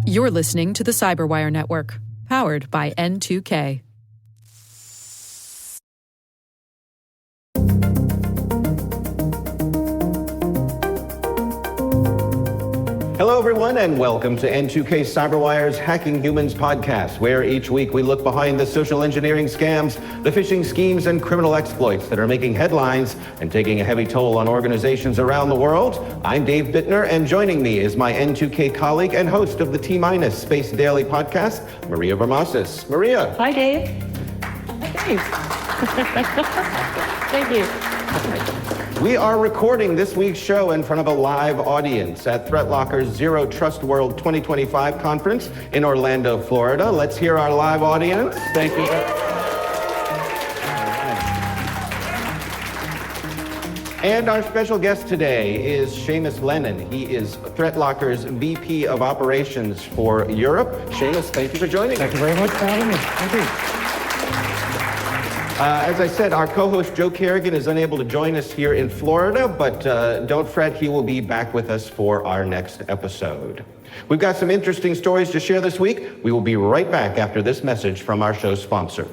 You're listening to the Cyberwire Network, powered by N2K. Hello, everyone, and welcome to N2K Cyberwire's Hacking Humans podcast, where each week we look behind the social engineering scams, the phishing schemes, and criminal exploits that are making headlines and taking a heavy toll on organizations around the world. I'm Dave Bittner, and joining me is my N2K colleague and host of the T-Minus Space Daily podcast, Maria Varmasis. Maria. Hi, Dave. Thanks. Thank you. We are recording this week's show in front of a live audience at ThreatLocker's Zero Trust World 2025 conference in Orlando, Florida. Let's hear our live audience. Thank you. And our special guest today is Seamus Lennon. He is ThreatLocker's VP of Operations for Europe. Seamus, thank you for joining us. Thank you very much for having me. Thank you. As I said, our co-host Joe Carrigan is unable to join us here in Florida, but don't fret, he will be back with us for our next episode. We've got some interesting stories to share this week. We will be right back after this message from our show's sponsor.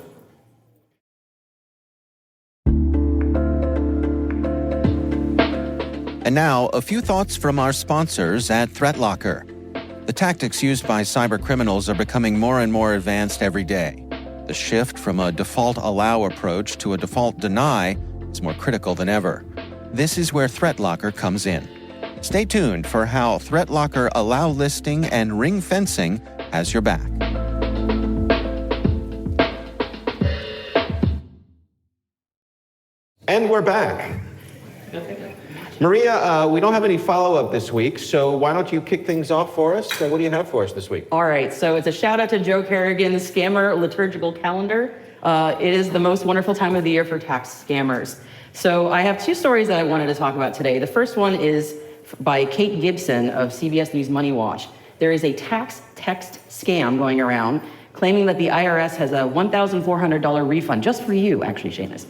And now, a few thoughts from our sponsors at ThreatLocker. The tactics used by cyber criminals are becoming more and more advanced every day. The shift from a default allow approach to a default deny is more critical than ever. This is where ThreatLocker comes in. Stay tuned for how ThreatLocker allow listing and ring fencing has your back. And we're back. Maria, we don't have any follow-up this week, so why don't you kick things off for us? What do you have for us this week? All right, so it's a shout out to Joe Carrigan's Scammer Liturgical Calendar. It is the most wonderful time of the year for tax scammers. So I have two stories that I wanted to talk about today. The first one is by Kate Gibson of CBS News Money Watch. There is a tax text scam going around claiming that the IRS has a $1,400 refund just for you, actually, Seamus.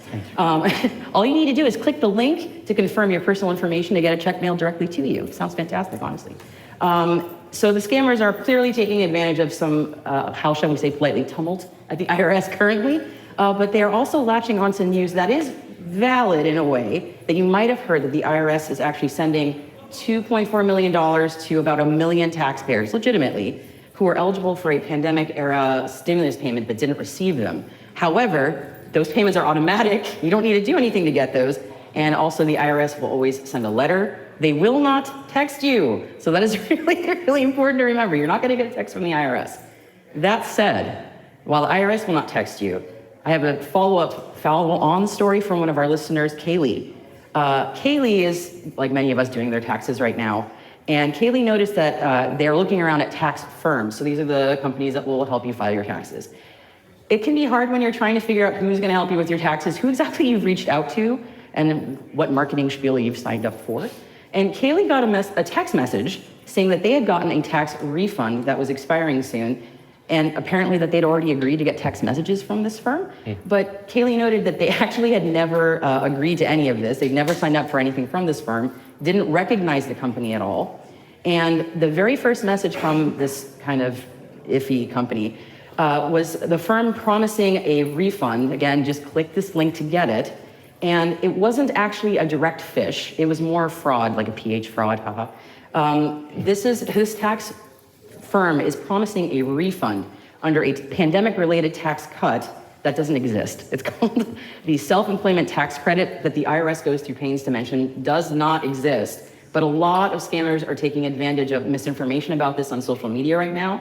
All you need to do is click the link to confirm your personal information to get a check mailed directly to you. Sounds fantastic, honestly. So the scammers are clearly taking advantage of some, how shall we say politely, tumult at the IRS currently, but they are also latching onto news that is valid in a way that you might have heard that the IRS is actually sending $2.4 million to about 1 million taxpayers, legitimately, who are eligible for a pandemic-era stimulus payment but didn't receive them. However, those payments are automatic. You don't need to do anything to get those. And also, the IRS will always send a letter. They will not text you. So that is really, really important to remember. You're not going to get a text from the IRS. That said, while the IRS will not text you, I have a follow-on story from one of our listeners, Kaylee. Kaylee is, like many of us, doing their taxes right now. And Kaylee noticed that they're looking around at tax firms. So these are the companies that will help you file your taxes. It can be hard when you're trying to figure out who's going to help you with your taxes, who exactly you've reached out to, and what marketing spiel you've signed up for. And Kaylee got a text message saying that they had gotten a tax refund that was expiring soon, and apparently that they'd already agreed to get text messages from this firm. But Kaylee noted that they actually had never agreed to any of this. They'd never signed up for anything from this firm, didn't recognize the company at all. And the very first message from this kind of iffy company was the firm promising a refund. Again, just click this link to get it. And it wasn't actually a direct phish. It was more fraud, like a PH fraud, haha. This tax firm is promising a refund under a pandemic-related tax cut that doesn't exist. It's called the self-employment tax credit that the IRS goes through pains to mention does not exist. But a lot of scammers are taking advantage of misinformation about this on social media right now.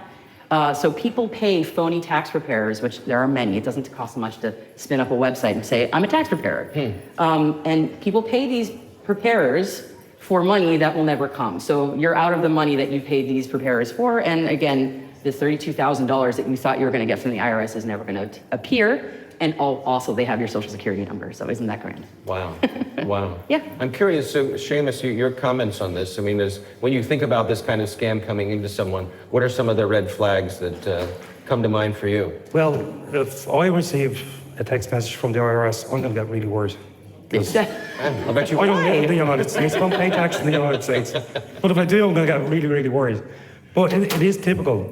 So people pay phony tax preparers, which there are many. It doesn't cost much to spin up a website and say, I'm a tax preparer. And people pay these preparers for money that will never come. So you're out of the money that you paid these preparers for. And again, the $32,000 that you thought you were going to get from the IRS is never going to appear. And also, they have your social security number. So isn't that grand? Wow. Wow. Yeah. I'm curious, so Seamus, your comments on this. I mean, when you think about this kind of scam coming into someone, what are some of the red flags that come to mind for you? Well, if I receive a text message from the IRS, I'm going to get really worried. It's I bet you I don't live in the United States. I don't pay tax in the United States. But if I do, I'm going to get really, really worried. But it is typical.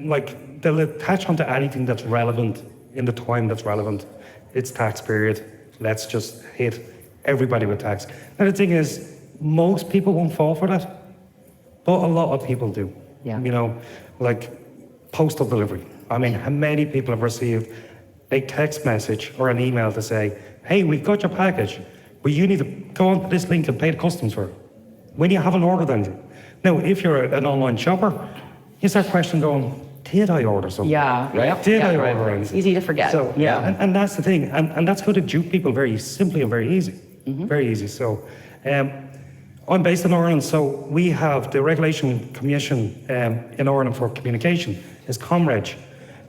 Like, they'll attach onto anything that's relevant in the time that's relevant. It's tax period. Let's just hit everybody with tax. And the thing is, most people won't fall for that, but a lot of people do. Yeah. You know, like postal delivery. I mean, how many people have received a text message or an email to say, hey, we've got your package, but you need to go onto this link and pay the customs for it, when you haven't ordered anything. Now, if you're an online shopper, you start questioning going, did I order something? Yeah. Right. Did Yeah, I right. order It's anything? easy to forget. So, Yeah. and that's the thing. And that's how to dupe people very simply and very easy. Very easy. So, I'm based in Ireland, so we have the Regulation Commission in Ireland for Communication is Comreg.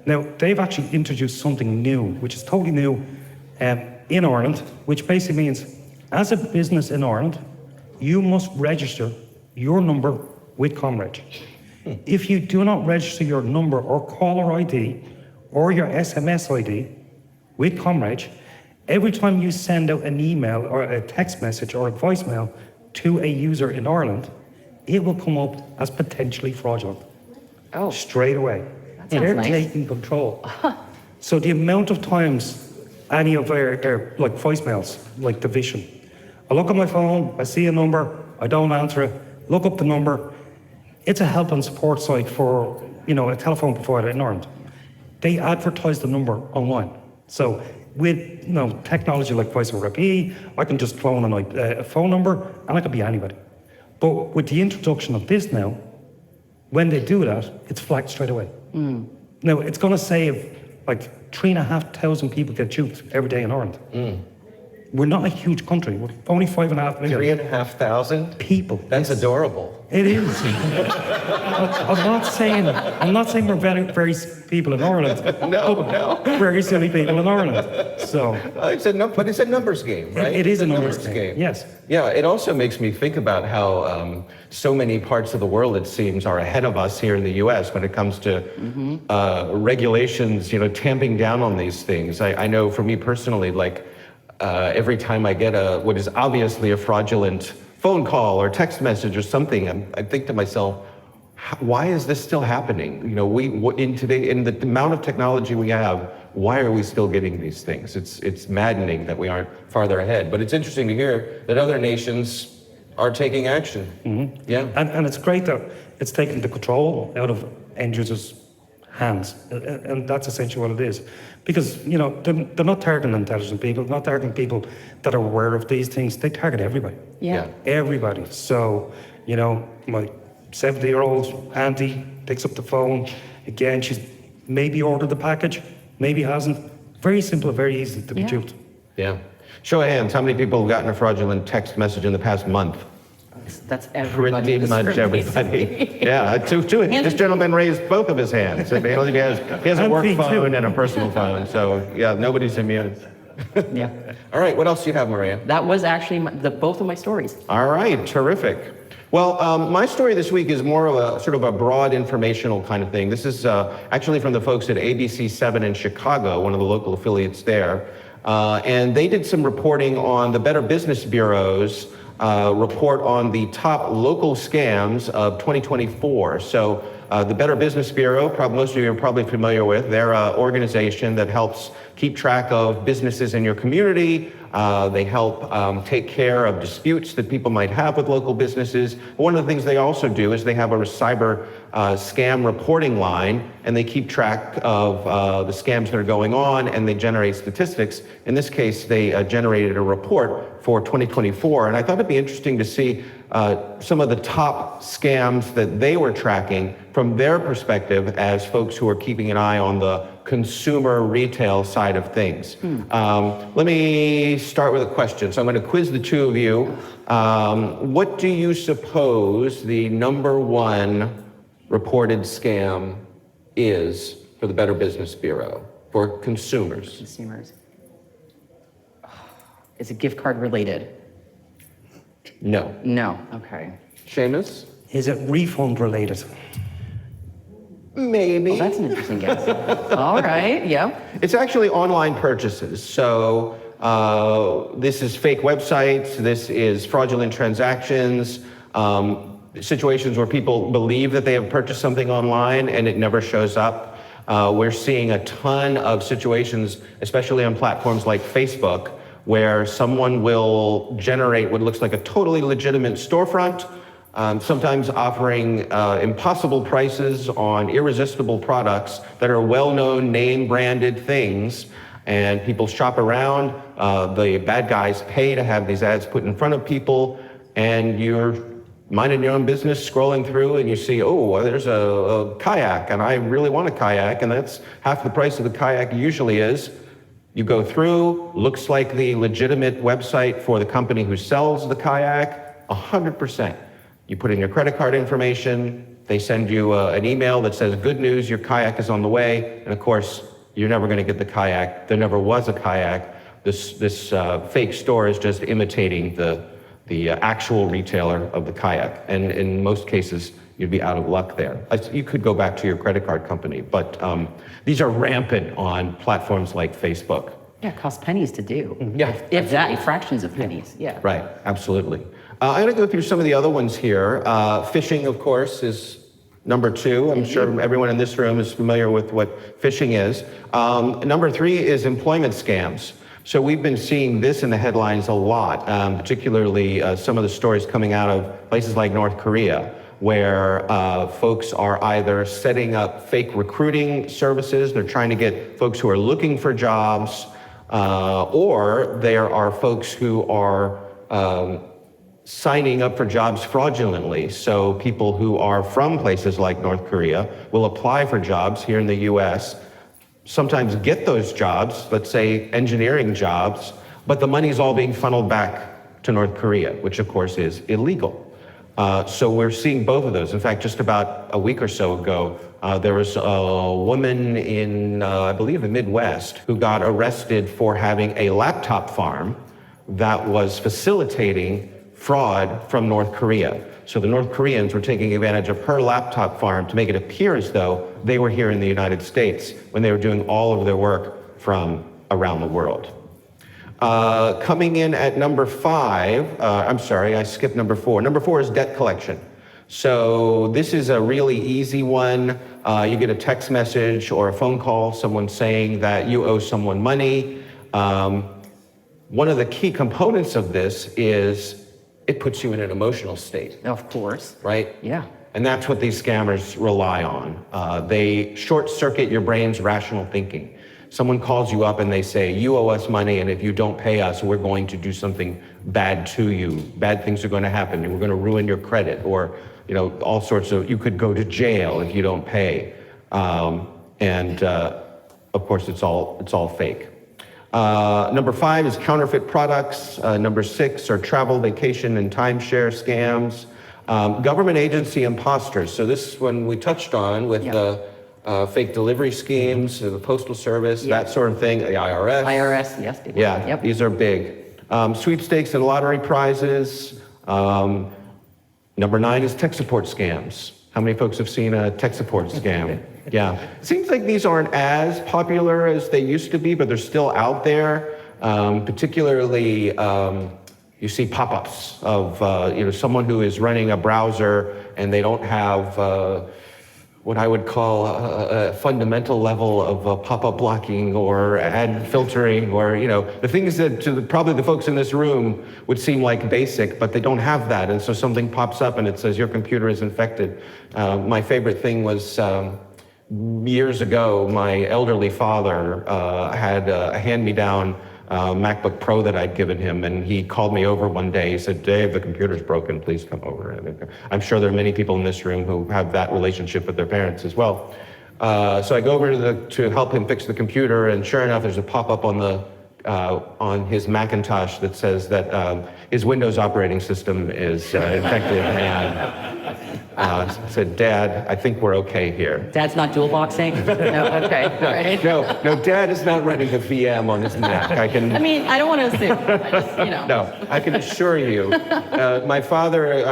Now, they've actually introduced something new, which is totally new in Ireland, which basically means as a business in Ireland, you must register your number with Comreg. If you do not register your number or caller ID or your SMS ID with Comreg, every time you send out an email or a text message or a voicemail to a user in Ireland, it will come up as potentially fraudulent. Oh. Straight away. sounds They're nice. taking control. So the amount of times any of their like voicemails, like Division, I look at my phone, I see a number, I don't answer it, look up the number. It's a help and support site for, you know, a telephone provider in Ireland. They advertise the number online. So with, you know, technology like Voice over IP, I can just phone a phone number and I can be anybody. But with the introduction of this now, when they do that, it's flagged straight away. Now, it's going to save like 3,500 people get duped every day in Ireland. We're not a huge country. We're only 5.5 million 3,500? people. That's Yes. adorable. It is. I'm not saying we're very people in Ireland. No. Very silly people in Ireland. So But it's a numbers game, right? it is It's a numbers game. Yes. Yeah, it also makes me think about how so many parts of the world, it seems, are ahead of us here in the U.S. when it comes to regulations, you know, tamping down on these things. I know for me personally, like every time I get what is obviously a fraudulent phone call or text message or something, I think to myself, why is this still happening? You know, in the amount of technology we have, why are we still getting these things? It's maddening that we aren't farther ahead. But it's interesting to hear that other nations are taking action. Yeah. And it's great that it's taking the control out of end users' hands. And that's essentially what it is. Because, you know, they're not targeting intelligent people, not targeting people that are aware of these things. They target everybody. Yeah. Everybody. So, you know, my 70-year-old auntie picks up the phone. Again, she's maybe ordered the package, maybe hasn't. Very simple, very easy to be Yeah. duped. Yeah. Show of hands, how many people have gotten a fraudulent text message in the past month? That's everybody. Pretty much everybody. Yeah, this gentleman raised both of his hands. He has a work And me too. phone and a personal phone, so yeah, nobody's immune. Yeah. All right, what else do you have, Maria? That was actually both of my stories. All right, terrific. Well, my story this week is more of a sort of a broad informational kind of thing. This is actually from the folks at ABC7 in Chicago, one of the local affiliates there. And they did some reporting on the Better Business Bureau's report on the top local scams of 2024. So the Better Business Bureau, most of you are probably familiar with, they're an organization that helps keep track of businesses in your community. They help take care of disputes that people might have with local businesses. One of the things they also do is they have a cyber scam reporting line, and they keep track of the scams that are going on, and they generate statistics. In this case, they generated a report for 2024, and I thought it'd be interesting to see some of the top scams that they were tracking from their perspective as folks who are keeping an eye on the consumer retail side of things. Let me start with a question. So I'm going to quiz the two of you. What do you suppose the #1 reported scam is for the Better Business Bureau for consumers? Consumers. Is it gift card related? No. No. Okay. Seamus? Is it refund related? Maybe. Well, that's an interesting guess. All right. Yeah. It's actually online purchases. So This is fake websites. This is fraudulent transactions. Situations where people believe that they have purchased something online and it never shows up. We're seeing a ton of situations, especially on platforms like Facebook, where someone will generate what looks like a totally legitimate storefront, sometimes offering impossible prices on irresistible products that are well-known, name-branded things, and people shop around. The bad guys pay to have these ads put in front of people, and you're minding your own business, scrolling through, and you see, oh, there's a kayak, and I really want a kayak, and that's half the price of the kayak usually is. You go through, looks like the legitimate website for the company who sells the kayak, 100%. You put in your credit card information, they send you an email that says, good news, your kayak is on the way, and of course, you're never gonna get the kayak. There never was a kayak. This fake store is just imitating the actual retailer of the kayak, and in most cases, you'd be out of luck there. You could go back to your credit card company, but these are rampant on platforms like Facebook. Yeah, it costs pennies to do. Yeah. If that, fractions of pennies, yeah. Right, absolutely. I'm gonna go through some of the other ones here. Phishing, of course, is number 2. I'm sure everyone in this room is familiar with what phishing is. Number 3 is employment scams. So we've been seeing this in the headlines a lot, particularly some of the stories coming out of places like North Korea, where folks are either setting up fake recruiting services, they're trying to get folks who are looking for jobs, or there are folks who are signing up for jobs fraudulently. So people who are from places like North Korea will apply for jobs here in the US, sometimes get those jobs, let's say engineering jobs, but the money's all being funneled back to North Korea, which of course is illegal. So we're seeing both of those. In fact, just about a week or so ago, there was a woman in, I believe, the Midwest who got arrested for having a laptop farm that was facilitating fraud from North Korea. So the North Koreans were taking advantage of her laptop farm to make it appear as though they were here in the United States when they were doing all of their work from around the world. Coming in at number 5, I'm sorry, I skipped number 4. Number 4 is debt collection. So this is a really easy one. You get a text message or a phone call, someone saying that you owe someone money. One of the key components of this is it puts you in an emotional state. Of course. Right? Yeah. And that's what these scammers rely on. They short circuit your brain's rational thinking. Someone calls you up and they say, you owe us money, and if you don't pay us, we're going to do something bad to you. Bad things are going to happen, and we're going to ruin your credit, or all sorts of, you could go to jail if you don't pay. Of course, it's all fake. Number 5 is counterfeit products. Number 6 are travel, vacation, and timeshare scams. Government agency imposters. So this is one we touched on with the fake delivery schemes, the Postal Service, that sort of thing, the IRS. IRS, yes. Yeah, Yep. These are big. Sweepstakes and lottery prizes. Number 9 is tech support scams. How many folks have seen a tech support scam? Yeah. It seems like these aren't as popular as they used to be, but they're still out there. Particularly, you see pop-ups of someone who is running a browser and they don't have what I would call a fundamental level of pop-up blocking or ad filtering, or the things that to probably the folks in this room would seem like basic, but they don't have that, and so something pops up and it says your computer is infected. My favorite thing was years ago, my elderly father had a hand-me-down MacBook Pro that I'd given him, and he called me over one day. He said, Dave, the computer's broken, please come over. And I'm sure there are many people in this room who have that relationship with their parents as well. So I go over to help him fix the computer, and sure enough, there's a pop-up on his Macintosh that says that his Windows operating system is infected, and said, Dad, I think we're okay here. Dad's not dual boxing? No, okay, all right. No, Dad is not running a VM on his Mac. I mean, I don't want to assume. I just, No, I can assure you. My father,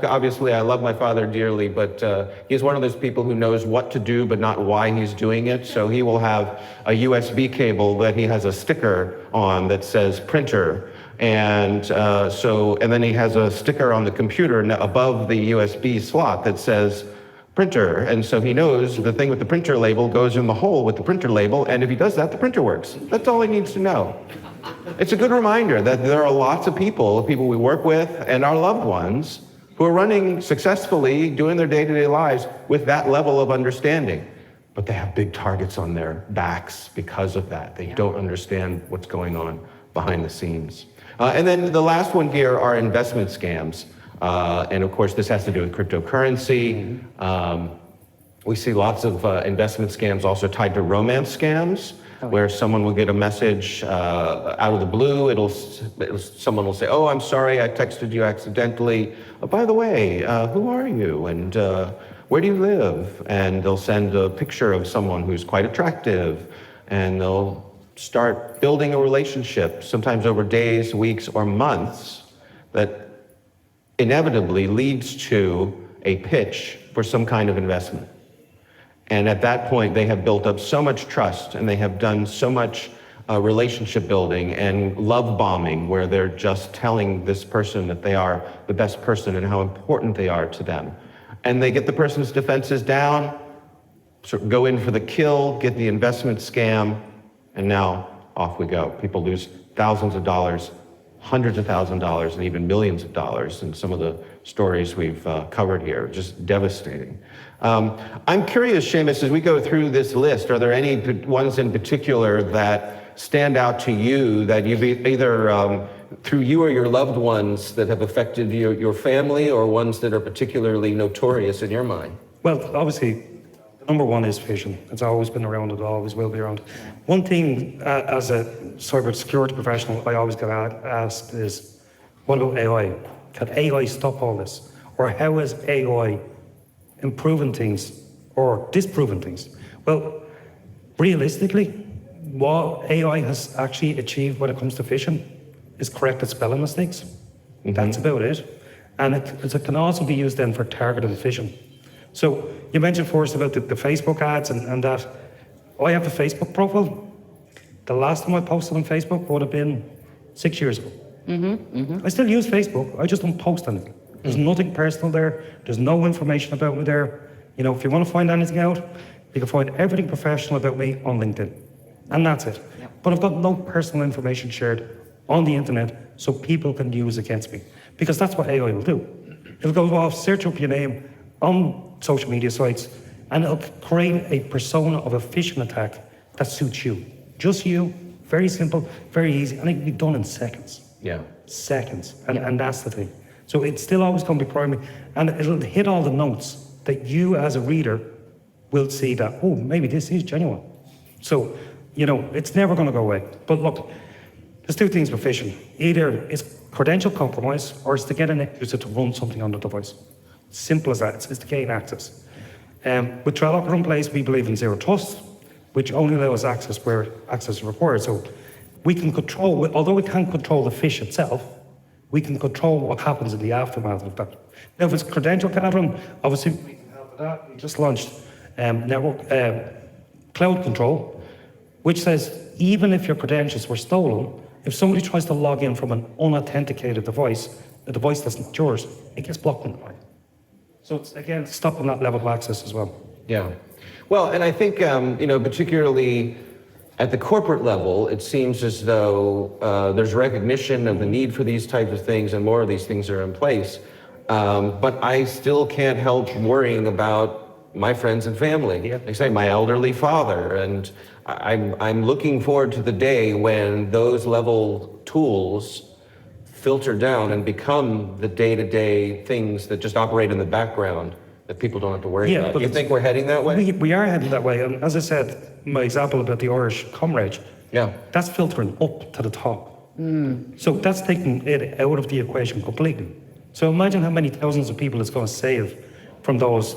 obviously I love my father dearly, but he's one of those people who knows what to do, but not why he's doing it. So he will have a USB cable that he has a sticker on that says printer. And then he has a sticker on the computer above the USB slot that says printer. And so he knows the thing with the printer label goes in the hole with the printer label. And if he does that, the printer works. That's all he needs to know. It's a good reminder that there are lots of people we work with and our loved ones who are running successfully, doing their day-to-day lives with that level of understanding. But they have big targets on their backs because of that. They don't understand what's going on behind the scenes. And then the last one here are investment scams. And of course, this has to do with cryptocurrency. We see lots of investment scams also tied to romance scams, where someone will get a message out of the blue. Someone will say, oh, I'm sorry, I texted you accidentally. Oh, by the way, who are you? And where do you live? And they'll send a picture of someone who's quite attractive, and they'll start building a relationship, sometimes over days, weeks, or months, that inevitably leads to a pitch for some kind of investment. And at that point, they have built up so much trust, and they have done so much relationship building and love bombing, where they're just telling this person that they are the best person and how important they are to them. And they get the person's defenses down, sort of go in for the kill, get the investment scam, and now off we go. People lose thousands of dollars, hundreds of thousands of dollars, and even millions of dollars. And some of the stories we've covered here, just devastating. I'm curious, Seamus, as we go through this list, are there any ones in particular that stand out to you that you've either through you or your loved ones that have affected your family, or ones that are particularly notorious in your mind? Well, obviously, number one is phishing. It's always been around, it always will be around. One thing as a cybersecurity professional I always get asked is, what about AI? Can AI stop all this? Or how is AI improving things or disproving things? Well, realistically, what AI has actually achieved when it comes to phishing is corrected spelling mistakes. Mm-hmm. That's about it. And it can also be used then for targeted phishing. So you mentioned first about the Facebook ads and that. I have a Facebook profile. The last time I posted on Facebook would have been 6 years ago. Mm-hmm, mm-hmm. I still use Facebook, I just don't post anything. There's nothing personal there, there's no information about me there. You know, if you want to find anything out, you can find everything professional about me on LinkedIn. And that's it. Yep. But I've got no personal information shared on the internet so people can use against me. Because that's what AI will do. It'll go off, search up your name on social media sites, and it'll create a persona of a phishing attack that suits you. Just you, very simple, very easy, and it can be done in seconds. Yeah. Seconds, and that's the thing. So it's still always going to be primary, and it'll hit all the notes that you as a reader will see that, oh, maybe this is genuine. So, you know, it's never going to go away. But look, there's two things with phishing. Either it's credential compromise, or it's to get an user to run something on the device. Simple as that, it's to gain access. With ThreatLocker in place, we believe in zero trust, which only allows access where access is required. So we can control, although we can't control the phish itself, we can control what happens in the aftermath of that. Now, if it's credential gathering, obviously we can help with that. We just launched network cloud control, which says even if your credentials were stolen, if somebody tries to log in from an unauthenticated device, a device that's not yours, it gets blocked in the line. So it's, again, stopping that level of access as well. Yeah. Well, and I think, you know, particularly at the corporate level, it seems as though there's recognition of the need for these types of things, and more of these things are in place. But I still can't help worrying about my friends and family. Like I say, my elderly father, and I'm looking forward to the day when those level tools filter down and become the day-to-day things that just operate in the background that people don't have to worry about. You think we're heading that way? We are heading that way. And as I said, my example about the Irish comrade, that's filtering up to the top. So that's taking it out of the equation completely. So imagine how many thousands of people it's going to save from those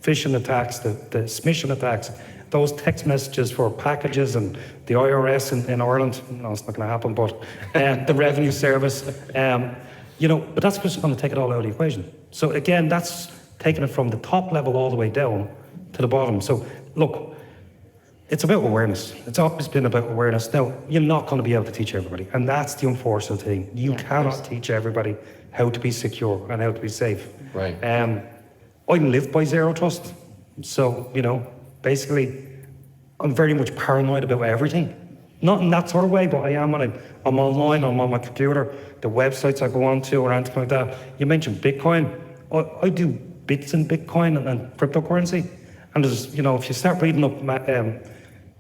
phishing attacks, the smishing attacks, those text messages for packages and the IRS in Ireland. No, it's not going to happen, but the revenue service, but that's just going to take it all out of the equation. So again, that's taking it from the top level all the way down to the bottom. So look, it's about awareness. It's always been about awareness. Now, you're not going to be able to teach everybody, and that's the unfortunate thing. You cannot teach everybody how to be secure and how to be safe. Right. I live by zero trust. So, basically, I'm very much paranoid about everything. Not in that sort of way, but I am when I'm online, I'm on my computer, the websites I go on to or anything like that. You mentioned Bitcoin. I do bits in Bitcoin and cryptocurrency. And there's, if you start reading up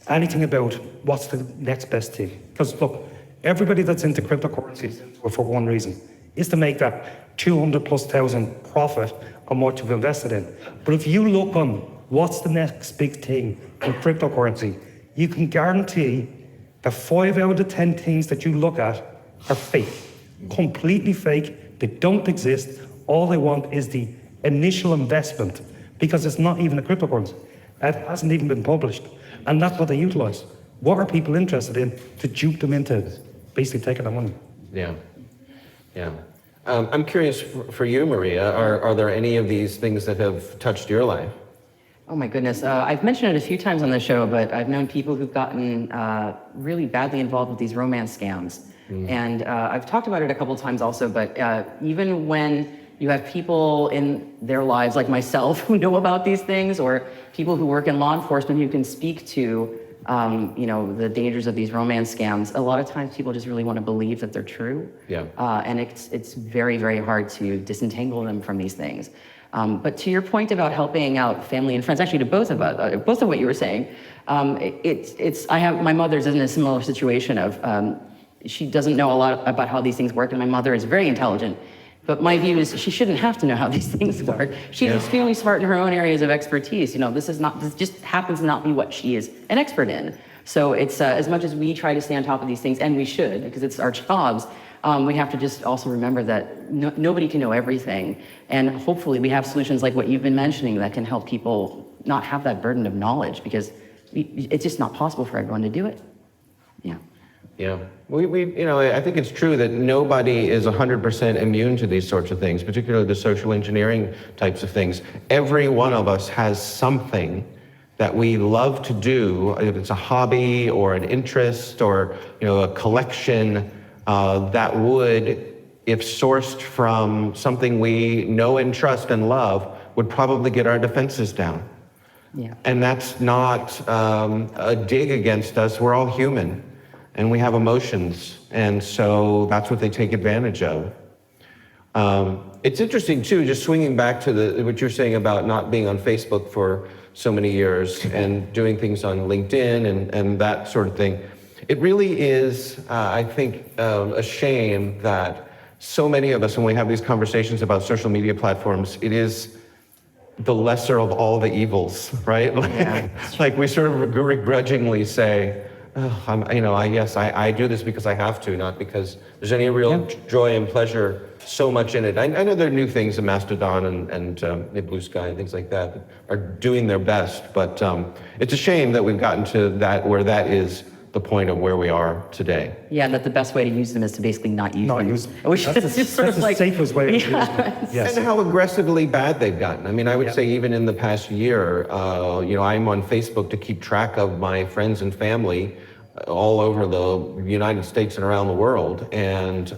anything about what's the next best thing. Because look, everybody that's into cryptocurrency is into it for one reason, is to make that 200,000+ profit on what you've invested in. But if you look on what's the next big thing in cryptocurrency, you can guarantee that 5 out of the 10 things that you look at are fake, completely fake. They don't exist. All they want is the initial investment, because it's not even a cryptocurrency. It hasn't even been published. And that's what they utilize. What are people interested in to dupe them into basically taking their money? Yeah. I'm curious for you, Maria, are there any of these things that have touched your life? Oh my goodness. I've mentioned it a few times on the show, but I've known people who've gotten really badly involved with these romance scams. And I've talked about it a couple of times also, but even when you have people in their lives like myself who know about these things, or people who work in law enforcement who can speak to the dangers of these romance scams, a lot of times people just really want to believe that they're true. Yeah. And it's very, very hard to disentangle them from these things. But to your point about helping out family and friends, actually to both of what you were saying, my mother's in a similar situation of, she doesn't know a lot about how these things work, and my mother is very intelligent. But my view is she shouldn't have to know how these things work. She's extremely smart in her own areas of expertise. This just happens to not be what she is an expert in. So it's as much as we try to stay on top of these things, and we should, because it's our jobs, we have to just also remember that nobody can know everything. And hopefully we have solutions like what you've been mentioning that can help people not have that burden of knowledge, because it's just not possible for everyone to do it. Yeah. Yeah, I think it's true that nobody is 100% immune to these sorts of things, particularly the social engineering types of things. Every one of us has something that we love to do, if it's a hobby or an interest or a collection that would, if sourced from something we know and trust and love, would probably get our defenses down. Yeah. And that's not a dig against us. We're all human. And we have emotions, and so that's what they take advantage of. It's interesting too, just swinging back to what you're saying about not being on Facebook for so many years and doing things on LinkedIn and that sort of thing. It really is, I think, a shame that so many of us, when we have these conversations about social media platforms, it is the lesser of all the evils, right? Like we sort of begrudgingly say, I do this because I have to, not because there's any real joy and pleasure so much in it. I know there are new things in Mastodon and Blue Sky and things like that are doing their best, but it's a shame that we've gotten to that where that is the point of where we are today. Yeah, that the best way to use them is to basically not use them. Which that's is sort of the safest way to use them. Yes. And how aggressively bad they've gotten. I mean, I would say even in the past year, I'm on Facebook to keep track of my friends and family all over the United States and around the world. And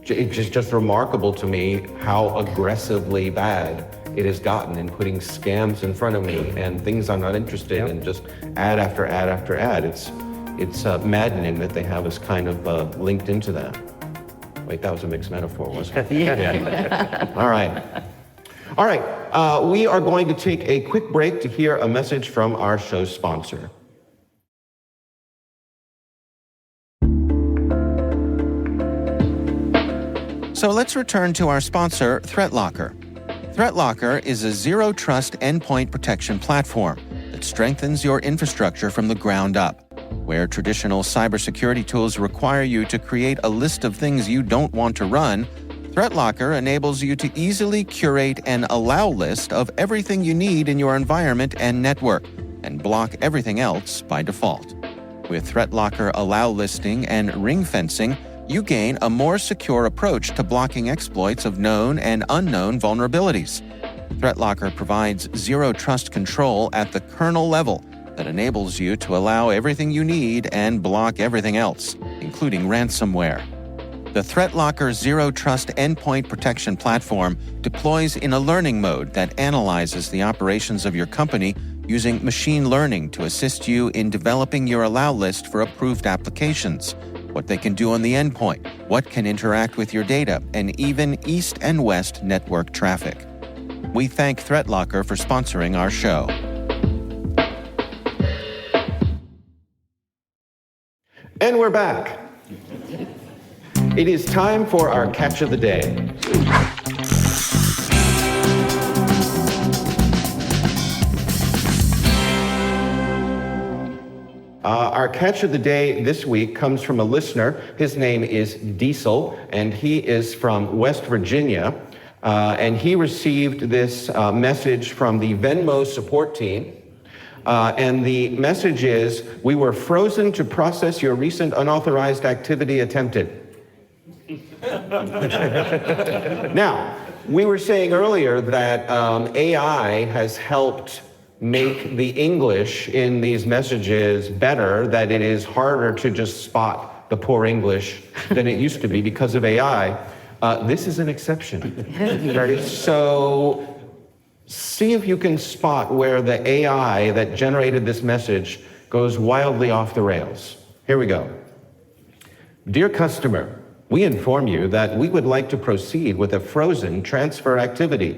it's just remarkable to me how aggressively bad it has gotten in putting scams in front of me and things I'm not interested in, just ad after ad after ad. It's maddening that they have us kind of linked into that. Wait, that was a mixed metaphor, wasn't it? Yeah. All right. We are going to take a quick break to hear a message from our show sponsor. So let's return to our sponsor, ThreatLocker. ThreatLocker is a zero-trust endpoint protection platform that strengthens your infrastructure from the ground up. Where traditional cybersecurity tools require you to create a list of things you don't want to run, ThreatLocker enables you to easily curate an allow list of everything you need in your environment and network, and block everything else by default. With ThreatLocker allow listing and ring fencing, you gain a more secure approach to blocking exploits of known and unknown vulnerabilities. ThreatLocker provides zero trust control at the kernel level that enables you to allow everything you need and block everything else, including ransomware. The ThreatLocker Zero Trust Endpoint Protection Platform deploys in a learning mode that analyzes the operations of your company using machine learning to assist you in developing your allow list for approved applications, what they can do on the endpoint, what can interact with your data, and even east and west network traffic. We thank ThreatLocker for sponsoring our show. And we're back. It is time for our catch of the day. Our catch of the day this week comes from a listener. His name is Diesel, and he is from West Virginia. And he received this message from the Venmo support team. And the message is, "We were frozen to process your recent unauthorized activity attempted." Now, we were saying earlier that AI has helped make the English in these messages better, that it is harder to just spot the poor English than it used to be because of AI. This is an exception. So see if you can spot where the AI that generated this message goes wildly off the rails. Here we go. "Dear customer, we inform you that we would like to proceed with a frozen transfer activity.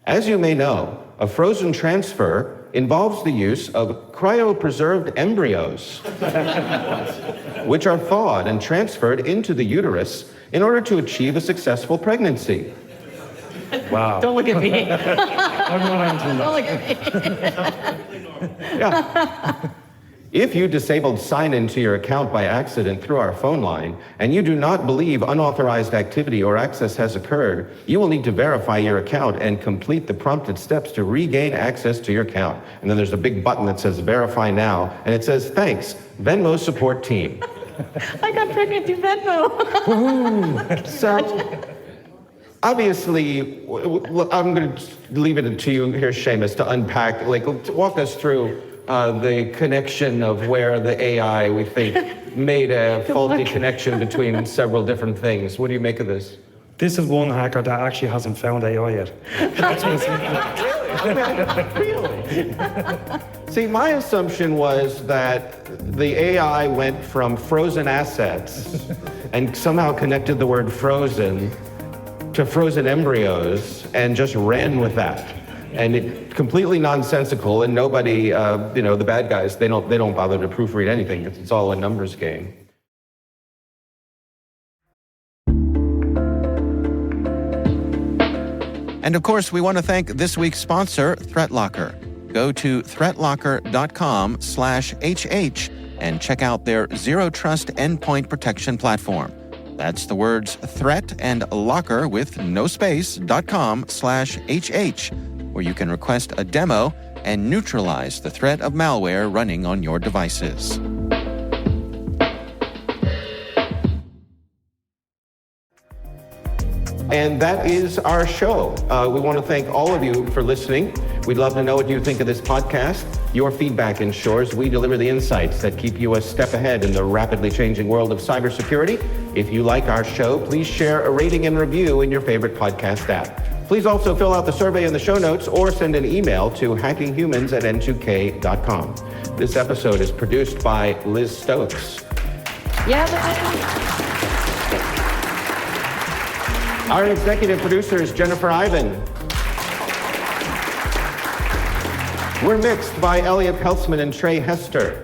As you may know, a frozen transfer involves the use of cryopreserved embryos, which are thawed and transferred into the uterus in order to achieve a successful pregnancy." Wow. Don't look at me. I'm not answering that. Don't look at me. Yeah. If you disabled sign-in to your account by accident through our phone line, and you do not believe unauthorized activity or access has occurred, you will need to verify your account and complete the prompted steps to regain access to your account. And then there's a big button that says Verify Now, and it says, "Thanks, Venmo support team." I got pregnant through Venmo. So, obviously, I'm going to leave it to you here, Seamus, to unpack, walk us through the connection of where the AI, we think, made a faulty connection between several different things. What do you make of this? This is one hacker that actually hasn't found AI yet. Really? See, my assumption was that the AI went from frozen assets and somehow connected the word frozen to frozen embryos and just ran with that. And it completely nonsensical, and nobody, the bad guys, they don't bother to proofread anything. It's all a numbers game. And of course, we want to thank this week's sponsor, ThreatLocker. Go to threatlocker.com/HH and check out their Zero Trust Endpoint Protection Platform. That's the words threat and locker with no space.com/HH, where you can request a demo and neutralize the threat of malware running on your devices. And that is our show. We want to thank all of you for listening. We'd love to know what you think of this podcast. Your feedback ensures we deliver the insights that keep you a step ahead in the rapidly changing world of cybersecurity. If you like our show, please share a rating and review in your favorite podcast app. Please also fill out the survey in the show notes or send an email to hackinghumans@n2k.com. This episode is produced by Liz Stokes. Yeah, Our executive producer is Jennifer Ivan. We're mixed by Elliot Peltzman and Trey Hester.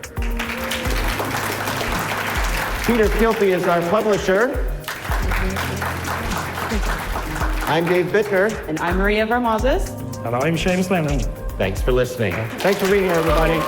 Peter Kilpie is our publisher. I'm Dave Bittner. and I'm Maria Varmazes. And I'm Seamus Lennon. Thanks for listening. Thanks for being here, everybody.